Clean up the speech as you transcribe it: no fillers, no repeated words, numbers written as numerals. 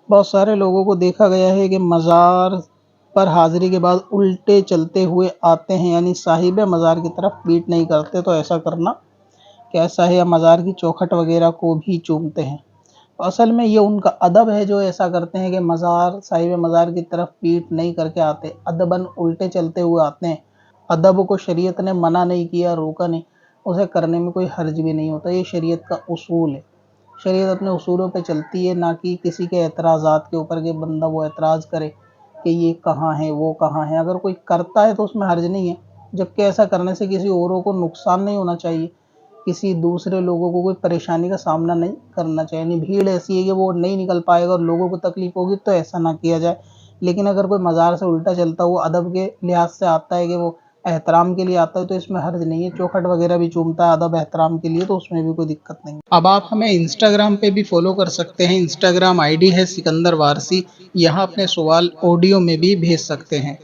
بہت سارے لوگوں کو دیکھا گیا ہے کہ مزار پر حاضری کے بعد الٹے چلتے ہوئے آتے ہیں، یعنی صاحب مزار کی طرف پیٹ نہیں کرتے، تو ایسا کرنا کیسا ہے؟ یا مزار کی چوکھٹ وغیرہ کو بھی چومتے ہیں۔ تو اصل میں یہ ان کا ادب ہے جو ایسا کرتے ہیں کہ صاحب مزار کی طرف پیٹ نہیں کر کے آتے، ادباً الٹے چلتے ہوئے آتے ہیں۔ ادب کو شریعت نے منع نہیں کیا، روکا نہیں، اسے کرنے میں کوئی حرج بھی نہیں ہوتا، یہ شریعت کا اصول ہے۔ شریعت اپنے اصولوں پہ چلتی ہے، نہ کہ کسی کے اعتراضات کے اوپر کہ بندہ وہ اعتراض کرے کہ یہ کہاں ہے وہ کہاں ہے۔ اگر کوئی کرتا ہے تو اس میں حرج نہیں ہے، جبکہ ایسا کرنے سے کسی اوروں کو نقصان نہیں ہونا چاہیے، کسی دوسرے لوگوں کو کوئی پریشانی کا سامنا نہیں کرنا چاہیے۔ یعنی بھیڑ ایسی ہے کہ وہ نہیں نکل پائے گا اور لوگوں کو تکلیف ہوگی، تو ایسا نہ کیا جائے۔ لیکن اگر کوئی مزار سے الٹا چلتا ہوا ادب کے لحاظ سے آتا ہے کہ وہ احترام کے لیے آتا ہے، تو اس میں حرج نہیں ہے۔ چوکھٹ وغیرہ بھی چومتا ہے ادب احترام کے لیے، تو اس میں بھی کوئی دقت نہیں ہے۔ اب آپ ہمیں انسٹاگرام پہ بھی فالو کر سکتے ہیں، انسٹاگرام آئی ڈی ہے سکندر وارسی، یہاں اپنے سوال آڈیو میں بھی بھیج سکتے ہیں۔